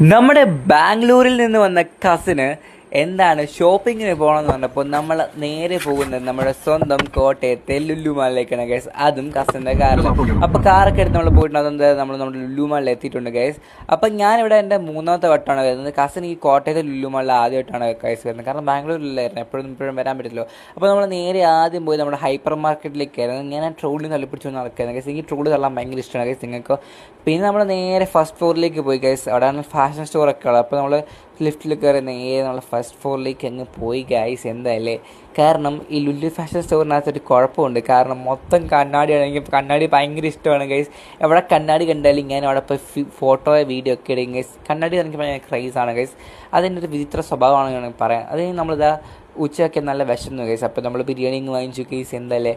നമ്മുടെ ബാംഗ്ലൂരിൽ നിന്ന് വന്ന കസിന് എന്താണ് ഷോപ്പിങ്ങിന് പോകണമെന്ന് പറഞ്ഞപ്പോൾ നമ്മൾ നേരെ പോകുന്നത് നമ്മുടെ സ്വന്തം കോട്ടയത്തെ ലുലു മാളിലേക്കാണ് ഗൈസ്. അതും കസിൻ്റെ കാറിൽ. അപ്പോൾ കാറൊക്കെ എടുത്ത് നമ്മൾ പോയിട്ടുണ്ട്. അതെന്താ നമ്മൾ നമ്മുടെ ലുലു മാളിൽ എത്തിയിട്ടുണ്ട് ഗൈസ്. അപ്പം ഞാനിവിടെ എൻ്റെ മൂന്നാമത്തെ വട്ടമാണ് വരുന്നത്. കസിൻ ഈ കോട്ടയത്തെ ലുലു മാളിൽ ആദ്യമായിട്ടാണ് ഗൈസ് വരുന്നത്. കാരണം ബാംഗ്ലൂരിലായിരുന്നു, എപ്പോഴും വരാൻ പറ്റില്ലല്ലോ. അപ്പോൾ നമ്മൾ നേരെ ആദ്യം പോയി നമ്മുടെ ഹൈപ്പർ മാർക്കറ്റിലേക്കായിരുന്നു. ഞാൻ ആ ട്രോളി തള്ളിപ്പിടിച്ചു നടക്കുന്നത് ഗൈസ്. എനിക്ക് ട്രോളി തള്ളാൻ ഭയങ്കര ഇഷ്ടമാണ് ഗൈസ് നിങ്ങൾക്ക്. പിന്നെ നമ്മൾ നേരെ ഫസ്റ്റ് ഫ്ലോറിലേക്ക് പോയി ഗൈസ്. അവിടെയാണ് ഫാഷൻ സ്റ്റോറൊക്കെ ഉള്ളത്. അപ്പോൾ നമ്മൾ ലിഫ്റ്റിൽ കയറി നേരെ നമ്മൾ ഫസ്റ്റ് ഫ്ലോറിലേക്ക് അങ്ങ് പോയി ഗൈസ്. എന്തായാലേ, കാരണം ഈ ലുലു ഫാഷൻ സ്റ്റോറിനകത്തൊരു കുഴപ്പമുണ്ട്. കാരണം മൊത്തം കണ്ണാടിയാണ്. എനിക്ക് കണ്ണാടി ഭയങ്കര ഇഷ്ടമാണ് ഗൈസ്. എവിടെ കണ്ണാടി കണ്ടാലും ഞാൻ അവിടെ പോയി ഫോട്ടോ വീഡിയോ ഒക്കെ ഇടും ഗൈസ്. കണ്ണാടി എനിക്ക് ഭയങ്കര ക്രൈസാണ് ഗൈസ്. അതിൻ്റെ ഒരു വിചിത്ര സ്വഭാവമാണ് ഞാൻ പറയാം. അത് നമ്മളിതാ ഉച്ചയൊക്കെ നല്ല വിശന്നു ഗൈസ്. അപ്പോൾ നമ്മൾ ബിരിയാണി വാങ്ങിച്ചു ഗൈസ്. എന്തായാലേ,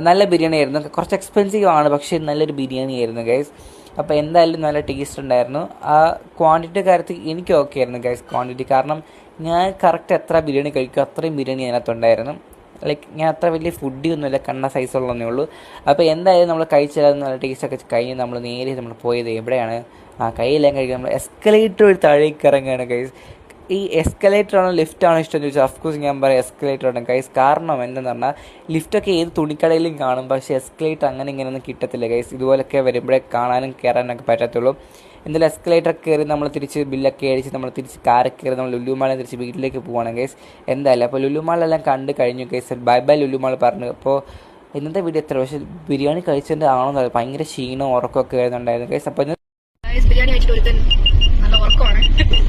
നല്ല ബിരിയാണി ആയിരുന്നു. കുറച്ച് എക്സ്പെൻസീവ് ആണ്, പക്ഷേ നല്ലൊരു ബിരിയാണി ആയിരുന്നു ഗൈസ്. അപ്പോൾ എന്തായാലും നല്ല ടേസ്റ്റ് ഉണ്ടായിരുന്നു. ആ ക്വാണ്ടിറ്റി കാര്യത്തിൽ എനിക്ക് ഓക്കെ ആയിരുന്നു ഗൈസ്. ക്വാണ്ടിറ്റി കാരണം ഞാൻ കറക്റ്റ് എത്ര ബിരിയാണി കഴിക്കും അത്രയും ബിരിയാണി അതിനകത്തുണ്ടായിരുന്നു. ലൈക്ക് ഞാൻ അത്ര വലിയ ഫുഡി ഒന്നുമില്ല, കണ്ണ സൈസുള്ളതേ ഉള്ളൂ. അപ്പോൾ എന്തായാലും നമ്മൾ കഴിച്ചാൽ നല്ല ടേസ്റ്റൊക്കെ കഴിഞ്ഞ് നമ്മൾ നേരെ നമ്മൾ പോയത് എവിടെയാണ്, കൈയെല്ലാം കഴിക്കാൻ നമ്മൾ എസ്കലേറ്റർ വഴി താഴേക്ക് ഇറങ്ങുകയാണ് ഗൈസ്. ഈ എസ്കലേറ്ററാണോ ലിഫ്റ്റാണോ ഇഷ്ടം ചോദിച്ചാൽ ഓഫ്കോഴ്സ് ഞാൻ പറയാം എസ്കലേറ്ററാണ് ഗൈസ്. കാരണം എന്തെന്ന് പറഞ്ഞാൽ ലിഫ്റ്റൊക്കെ ഏത് തുണിക്കടയിലും കാണും, പക്ഷേ എസ്കലേറ്റർ അങ്ങനെ ഇങ്ങനെയൊന്നും കിട്ടത്തില്ല ഗൈസ്. ഇതുപോലൊക്കെ വരുമ്പോഴേ കാണാനും കയറാനൊക്കെ പറ്റത്തുള്ളൂ. എന്തായാലും എസ്കലേറ്റർ കയറി നമ്മൾ തിരിച്ച് ബില്ലൊക്കെ അടിച്ച് നമ്മൾ തിരിച്ച് കാറിൽ കയറി നമ്മൾ ലുലു മാളിൽ തിരിച്ച് വീട്ടിലേക്ക് പോവാണ് ഗൈസ്. എന്തായാലും അപ്പോൾ ലുലു മാളെല്ലാം കണ്ട് കഴിഞ്ഞു guys. Bye bye Lulu mall പറഞ്ഞു. അപ്പോൾ ഇന്നത്തെ വീഡിയോ എത്ര, പക്ഷേ ബിരിയാണി കഴിച്ചതിൻ്റെ ആണോ ഭയങ്കര ക്ഷീണവും ഉറക്കമൊക്കെ വരുന്നുണ്ടായിരുന്നു ഗൈസ്. അപ്പോൾ ബിരിയാണി കഴിച്ചിട്ട് ഒരുത്തൻ നല്ല ഉറക്കമാണ്.